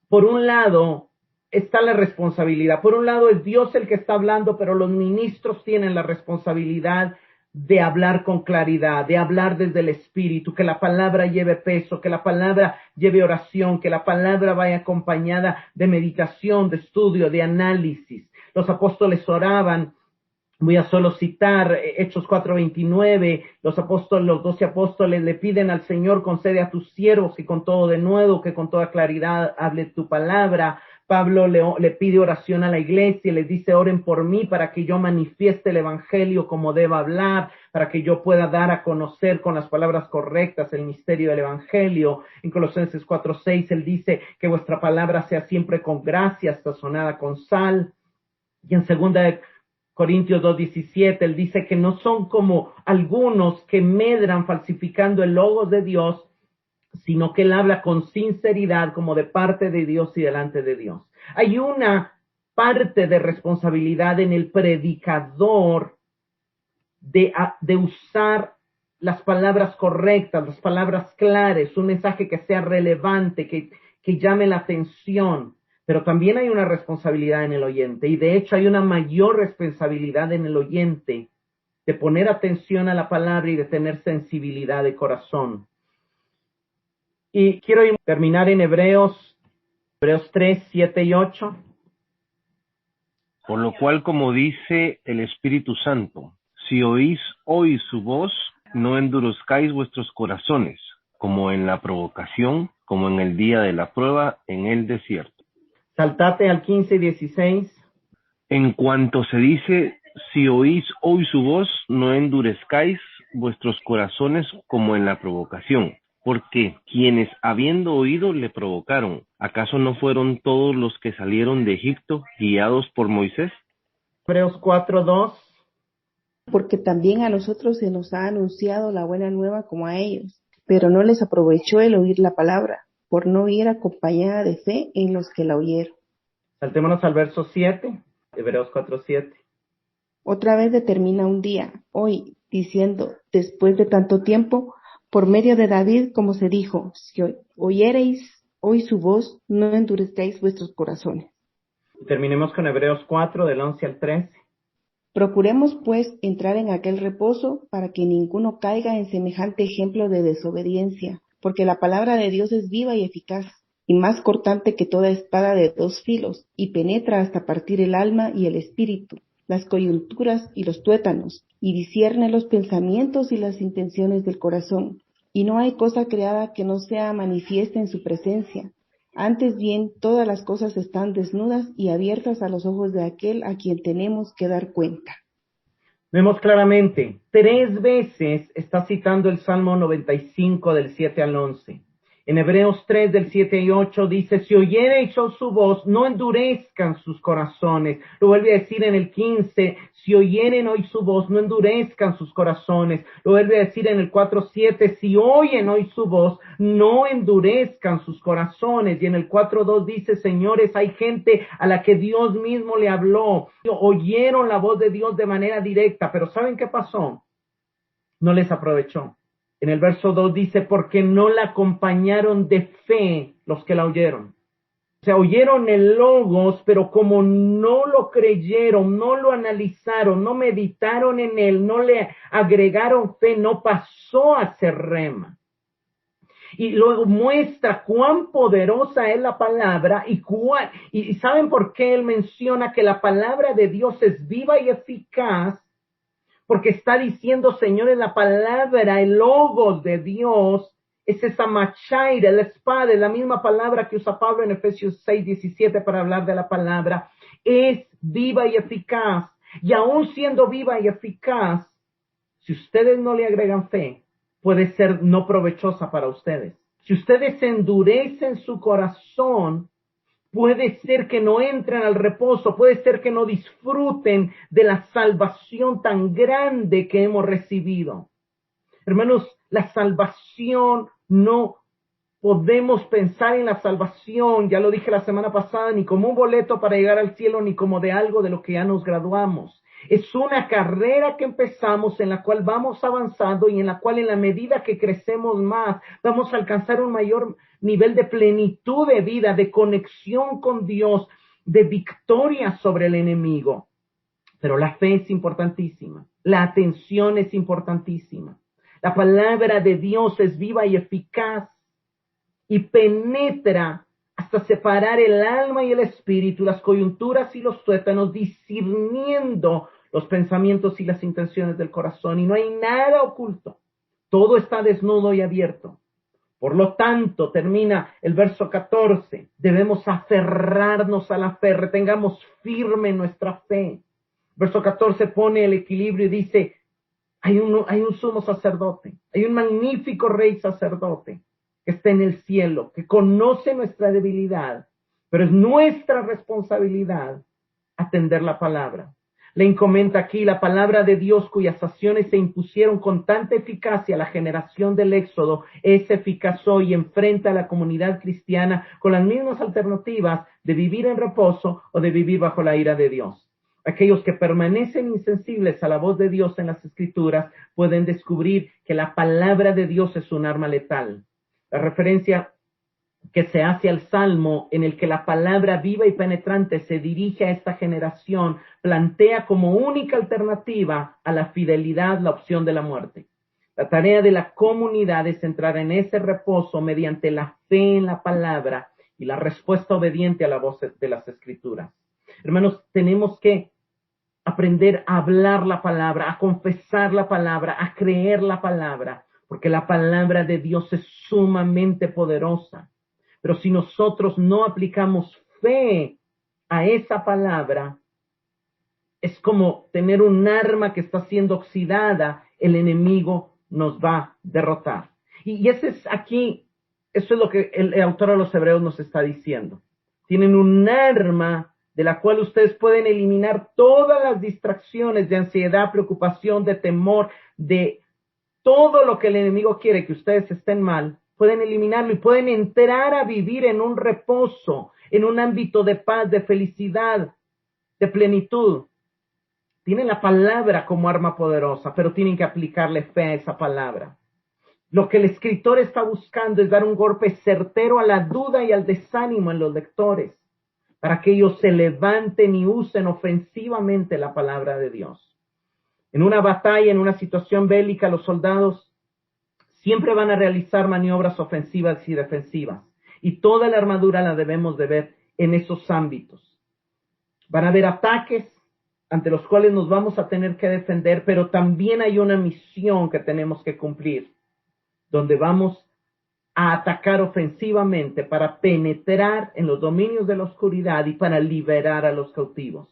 por un lado está la responsabilidad. Por un lado es Dios el que está hablando, pero los ministros tienen la responsabilidad de hablar con claridad, de hablar desde el Espíritu, que la palabra lleve peso, que la palabra lleve oración, que la palabra vaya acompañada de meditación, de estudio, de análisis. Los apóstoles oraban. Voy a solo citar Hechos 4:29, los 12 apóstoles le piden al Señor, concede a tus siervos que con todo denuedo, que con toda claridad hable tu palabra. Pablo le pide oración a la iglesia y les dice, oren por mí para que yo manifieste el evangelio como deba hablar, para que yo pueda dar a conocer con las palabras correctas el misterio del evangelio. En Colosenses 4:6 él dice que vuestra palabra sea siempre con gracia, sazonada con sal. Y en 2 Corintios 2:17, él dice que no son como algunos que medran falsificando el logos de Dios, sino que él habla con sinceridad como de parte de Dios y delante de Dios. Hay una parte de responsabilidad en el predicador de usar las palabras correctas, las palabras claras, un mensaje que sea relevante, que llame la atención. Pero también hay una responsabilidad en el oyente, y de hecho hay una mayor responsabilidad en el oyente de poner atención a la palabra y de tener sensibilidad de corazón. Y quiero terminar en Hebreos 3, 7 y 8. Por lo cual, como dice el Espíritu Santo, si oís hoy su voz, no endurezcáis vuestros corazones, como en la provocación, como en el día de la prueba en el desierto. Saltate al 15 y 16. En cuanto se dice, si oís hoy su voz, no endurezcáis vuestros corazones como en la provocación. Porque quienes habiendo oído le provocaron, ¿acaso no fueron todos los que salieron de Egipto guiados por Moisés? Hebreos 4:2. Porque también a nosotros se nos ha anunciado la buena nueva como a ellos, pero no les aprovechó el oír la palabra, por no ir acompañada de fe en los que la oyeron. Saltémonos al verso 7, Hebreos 4:7. Otra vez determina un día, hoy, diciendo, después de tanto tiempo, por medio de David, como se dijo, si oyereis hoy su voz, no endurezcáis vuestros corazones. Terminemos con Hebreos 4, del 11 al 13. Procuremos, pues, entrar en aquel reposo para que ninguno caiga en semejante ejemplo de desobediencia, porque la palabra de Dios es viva y eficaz, y más cortante que toda espada de 2 filos, y penetra hasta partir el alma y el espíritu, las coyunturas y los tuétanos, y discierne los pensamientos y las intenciones del corazón. Y no hay cosa creada que no sea manifiesta en su presencia. Antes bien, todas las cosas están desnudas y abiertas a los ojos de aquel a quien tenemos que dar cuenta. Vemos claramente, 3 veces está citando el Salmo 95 del 7 al 11. En Hebreos 3 del 7 y 8 dice, si oyereis su voz, no endurezcan sus corazones. Lo vuelve a decir en el 15, si oyeren hoy su voz, no endurezcan sus corazones. Lo vuelve a decir en el 4:7, si oyen hoy su voz, no endurezcan sus corazones. Y en el 4:2 dice, señores, hay gente a la que Dios mismo le habló. Oyeron la voz de Dios de manera directa, pero ¿saben qué pasó? No les aprovechó. En el verso 2 dice, porque no la acompañaron de fe los que la oyeron. O sea, oyeron el Logos, pero como no lo creyeron, no lo analizaron, no meditaron en él, no le agregaron fe, no pasó a ser rema. Y luego muestra cuán poderosa es la palabra y ¿saben por qué él menciona que la palabra de Dios es viva y eficaz? Porque está diciendo, señores, la palabra, el logos de Dios, es esa machaira, la espada, es la misma palabra que usa Pablo en Efesios 6:17 para hablar de la palabra, es viva y eficaz. Y aún siendo viva y eficaz, si ustedes no le agregan fe, puede ser no provechosa para ustedes. Si ustedes endurecen su corazón, puede ser que no entren al reposo, puede ser que no disfruten de la salvación tan grande que hemos recibido. Hermanos, la salvación, no podemos pensar en la salvación, ya lo dije la semana pasada, ni como un boleto para llegar al cielo, ni como de algo de lo que ya nos graduamos. Es una carrera que empezamos, en la cual vamos avanzando y en la cual en la medida que crecemos más, vamos a alcanzar un mayor nivel de plenitud de vida, de conexión con Dios, de victoria sobre el enemigo. Pero la fe es importantísima, la atención es importantísima. La palabra de Dios es viva y eficaz y penetra hasta separar el alma y el espíritu, las coyunturas y los tuétanos, discerniendo los pensamientos y las intenciones del corazón. Y no hay nada oculto. Todo está desnudo y abierto. Por lo tanto, termina el verso 14. Debemos aferrarnos a la fe, retengamos firme nuestra fe. Verso 14 pone el equilibrio y dice, hay un sumo sacerdote, hay un magnífico rey sacerdote que está en el cielo, que conoce nuestra debilidad, pero es nuestra responsabilidad atender la palabra. Lein comenta aquí, la palabra de Dios cuyas acciones se impusieron con tanta eficacia a la generación del Éxodo es eficaz hoy y enfrenta a la comunidad cristiana con las mismas alternativas de vivir en reposo o de vivir bajo la ira de Dios. Aquellos que permanecen insensibles a la voz de Dios en las Escrituras pueden descubrir que la palabra de Dios es un arma letal. La referencia que se hace al Salmo en el que la palabra viva y penetrante se dirige a esta generación, plantea como única alternativa a la fidelidad la opción de la muerte. La tarea de la comunidad es entrar en ese reposo mediante la fe en la palabra y la respuesta obediente a la voz de las Escrituras. Hermanos, tenemos que aprender a hablar la palabra, a confesar la palabra, a creer la palabra, porque la palabra de Dios es sumamente poderosa. Pero si nosotros no aplicamos fe a esa palabra, es como tener un arma que está siendo oxidada, el enemigo nos va a derrotar. Y ese es aquí, eso es lo que el autor de los Hebreos nos está diciendo. Tienen un arma de la cual ustedes pueden eliminar todas las distracciones de ansiedad, preocupación, de temor, de todo lo que el enemigo quiere que ustedes estén mal. Pueden eliminarlo y pueden entrar a vivir en un reposo, en un ámbito de paz, de felicidad, de plenitud. Tienen la palabra como arma poderosa, pero tienen que aplicarle fe a esa palabra. Lo que el escritor está buscando es dar un golpe certero a la duda y al desánimo en los lectores, para que ellos se levanten y usen ofensivamente la palabra de Dios. En una batalla, en una situación bélica, los soldados siempre van a realizar maniobras ofensivas y defensivas, y toda la armadura la debemos de ver en esos ámbitos. Van a haber ataques ante los cuales nos vamos a tener que defender, pero también hay una misión que tenemos que cumplir, donde vamos a atacar ofensivamente para penetrar en los dominios de la oscuridad y para liberar a los cautivos.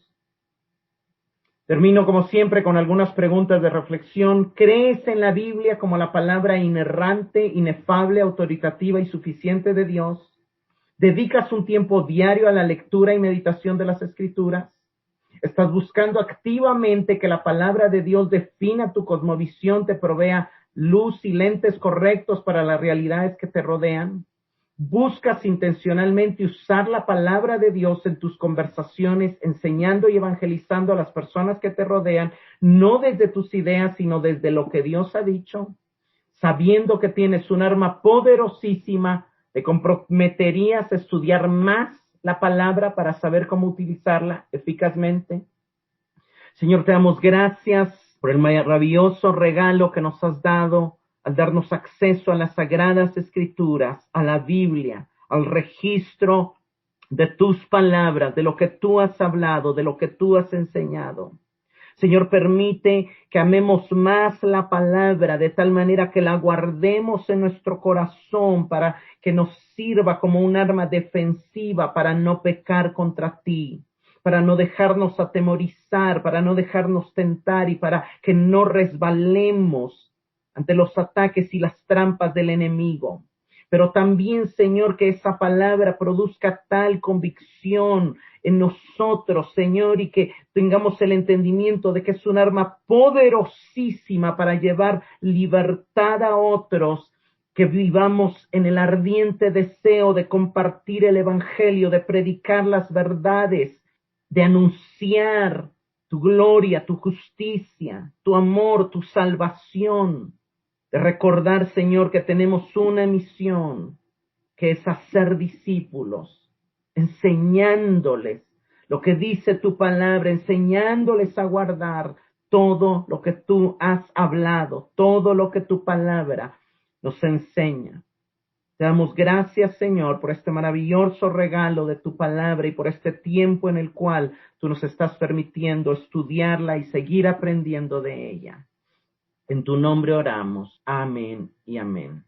Termino como siempre con algunas preguntas de reflexión. ¿Crees en la Biblia como la palabra inerrante, inefable, autoritativa y suficiente de Dios? ¿Dedicas un tiempo diario a la lectura y meditación de las Escrituras? ¿Estás buscando activamente que la palabra de Dios defina tu cosmovisión, te provea luz y lentes correctos para las realidades que te rodean? ¿Buscas intencionalmente usar la palabra de Dios en tus conversaciones, enseñando y evangelizando a las personas que te rodean, no desde tus ideas, sino desde lo que Dios ha dicho? Sabiendo que tienes un arma poderosísima, ¿te comprometerías a estudiar más la palabra para saber cómo utilizarla eficazmente? Señor, te damos gracias por el maravilloso regalo que nos has dado al darnos acceso a las Sagradas Escrituras, a la Biblia, al registro de tus palabras, de lo que tú has hablado, de lo que tú has enseñado. Señor, permite que amemos más la palabra de tal manera que la guardemos en nuestro corazón para que nos sirva como un arma defensiva para no pecar contra ti, para no dejarnos atemorizar, para no dejarnos tentar y para que no resbalemos ante los ataques y las trampas del enemigo. Pero también, Señor, que esa palabra produzca tal convicción en nosotros, Señor, y que tengamos el entendimiento de que es un arma poderosísima para llevar libertad a otros, que vivamos en el ardiente deseo de compartir el evangelio, de predicar las verdades, de anunciar tu gloria, tu justicia, tu amor, tu salvación, de recordar, Señor, que tenemos una misión, que es hacer discípulos, enseñándoles lo que dice tu palabra, enseñándoles a guardar todo lo que tú has hablado, todo lo que tu palabra nos enseña. Te damos gracias, Señor, por este maravilloso regalo de tu palabra y por este tiempo en el cual tú nos estás permitiendo estudiarla y seguir aprendiendo de ella. En tu nombre oramos. Amén y amén.